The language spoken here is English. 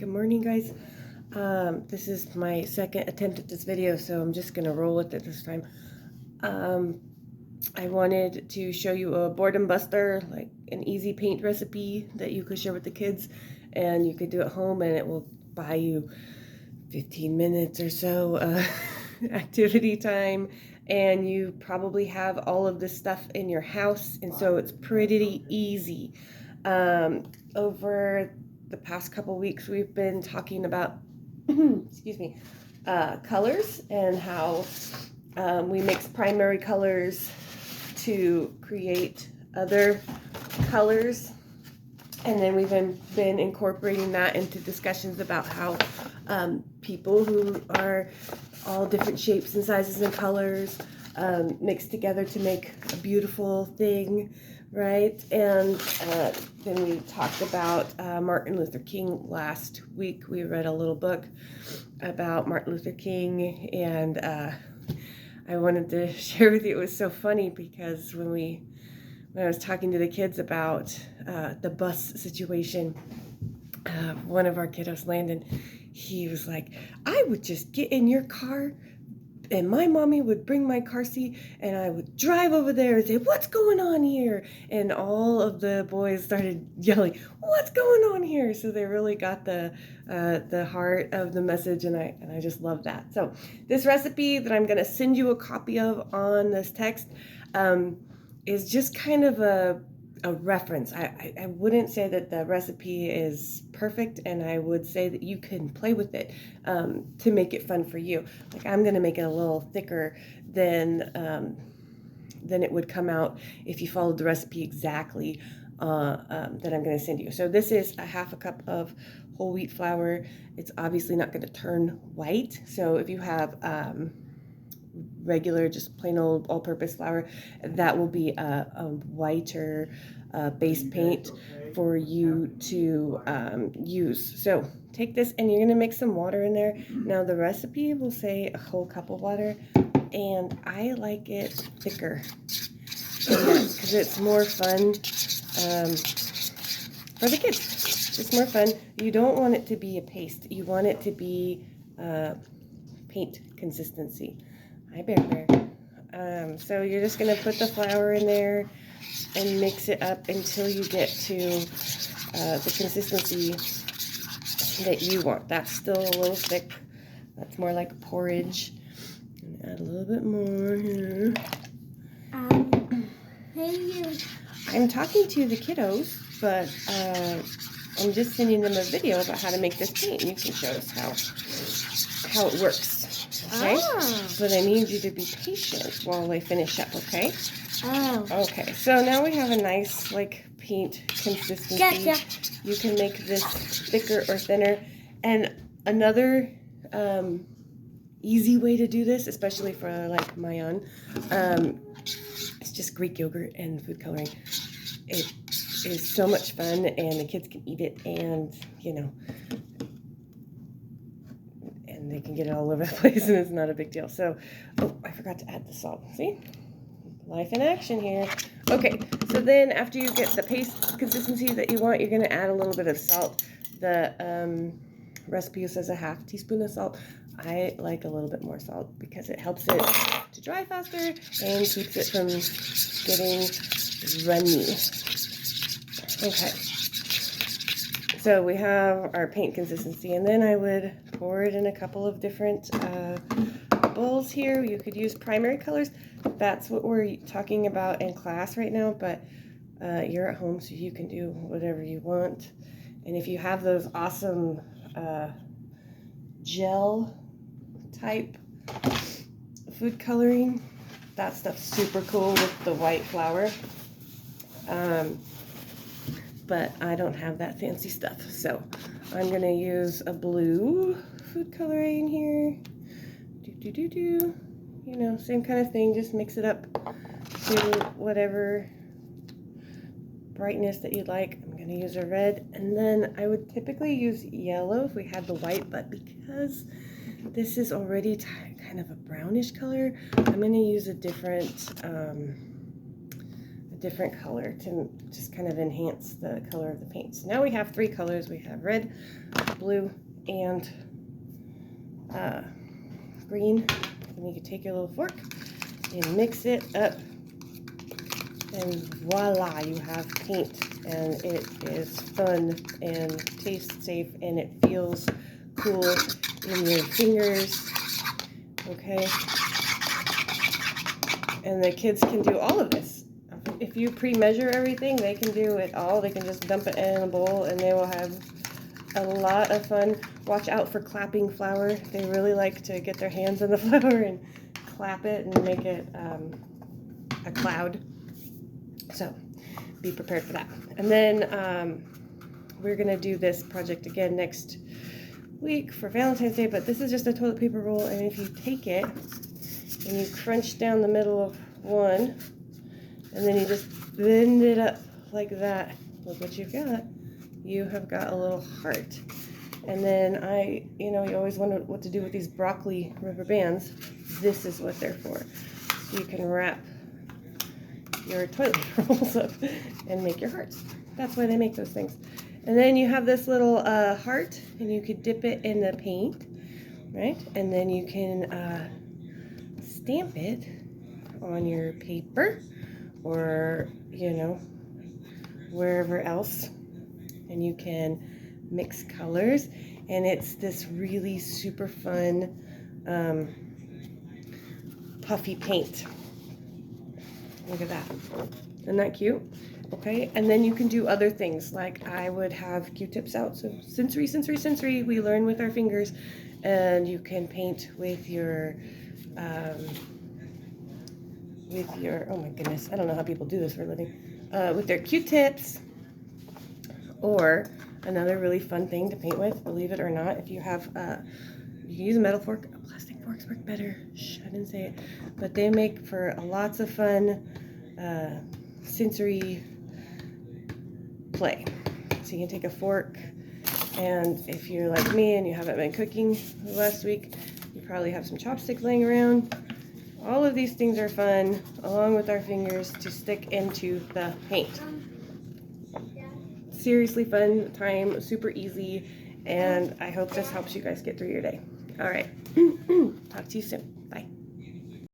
Good morning, guys. This is my second attempt at this video, so I'm just gonna roll with it this time. I wanted to show you a boredom buster, like an easy paint recipe that you could share with the kids, and you could do at home, and it will buy you 15 minutes or so activity time, and you probably have all of this stuff in your house, and so it's pretty easy. Over the past couple weeks, we've been talking about excuse me, colors and how we mix primary colors to create other colors. And then we've been incorporating that into discussions about how people who are all different shapes and sizes and colors mix together to make a beautiful thing, right? And then we talked about Martin Luther King last week. We read a little book about Martin Luther King, and I wanted to share with you. It was so funny because when I was talking to the kids about the bus situation, one of our kiddos, Landon, he was like, I would just get in your car and my mommy would bring my car seat and I would drive over there and say, what's going on here? And all of the boys started yelling, what's going on here? So they really got the heart of the message, and I just love that. So this recipe that I'm going to send you a copy of on this text is just kind of a reference. I wouldn't say that the recipe is perfect, and I would say that you can play with it to make it fun for you. Like, I'm going to make it a little thicker than it would come out if you followed the recipe exactly that I'm going to send you. So this is a half a cup of whole wheat flour. It's obviously not going to turn white. So if you have regular, just plain old all-purpose flour, that will be a whiter base paint for you to use. So take this and you're going to mix some water in there. Now the recipe will say a whole cup of water, and I like it thicker because it's more fun for the kids. It's more fun. You don't want it to be a paste. You want it to be paint consistency. Hi, Bear. So you're just going to put the flour in there and mix it up until you get to the consistency that you want. That's still a little thick. That's more like porridge. And add a little bit more here. I'm talking to the kiddos, but I'm just sending them a video about how to make this paint, and you can show us how it works. Okay, but I need you to be patient while I finish up, okay? Okay, so now we have a nice, like, paint consistency. Yeah. You can make this thicker or thinner. And another easy way to do this, especially for, like, Mayan, it's just Greek yogurt and food coloring. It is so much fun, and the kids can eat it, and, you know, and they can get it all over the place, and it's not a big deal. So, oh, I forgot to add the salt. See? Life in action here. Okay, so then after you get the paste consistency that you want, you're going to add a little bit of salt. The recipe says a half teaspoon of salt. I like a little bit more salt because it helps it to dry faster and keeps it from getting runny. Okay. So we have our paint consistency, and then I would pour it in a couple of different bowls here. You could use primary colors. That's what we're talking about in class right now, but you're at home, so you can do whatever you want. And if you have those awesome gel type food coloring, that stuff's super cool with the white flour. But I don't have that fancy stuff, so I'm going to use a blue food coloring here. You know, same kind of thing, just mix it up to whatever brightness that you'd like. I'm going to use a red, and then I would typically use yellow if we had the white, but because this is already kind of a brownish color, I'm going to use a different different color to just kind of enhance the color of the paint. So now we have 3 colors. We have red, blue, and green. And you can take your little fork and mix it up, and voila, you have paint. And it is fun and tastes safe, and it feels cool in your fingers. Okay, and the kids can do all of this. If you pre-measure everything, they can do it all. They can just dump it in a bowl and they will have a lot of fun. Watch out for clapping flour. They really like to get their hands on the flour and clap it and make it a cloud. So be prepared for that. And then we're gonna do this project again next week for Valentine's Day, but this is just a toilet paper roll, and if you take it and you crunch down the middle of one, and then you just bend it up like that, look what you've got. You have got a little heart. And then you always wonder what to do with these broccoli rubber bands. This is what they're for. So you can wrap your toilet paper rolls up and make your hearts. That's why they make those things. And then you have this little heart, and you could dip it in the paint, right? And then you can stamp it on your paper or, wherever else. And you can mix colors, and it's this really super fun puffy paint. Look at that. Isn't that cute? Okay, and then you can do other things, like I would have Q-tips out. So sensory, we learn with our fingers, and you can paint with your, oh my goodness, I don't know how people do this for a living, with their Q-tips. Or another really fun thing to paint with, believe it or not, if you have, you can use a metal fork. Plastic forks work better. Shh, I didn't say it. But they make for lots of fun sensory play. So you can take a fork, and if you're like me and you haven't been cooking the last week, you probably have some chopsticks laying around. All of these things are fun, along with our fingers, to stick into the paint. Seriously fun time, super easy, and I hope this helps you guys get through your day. All right, talk to you soon.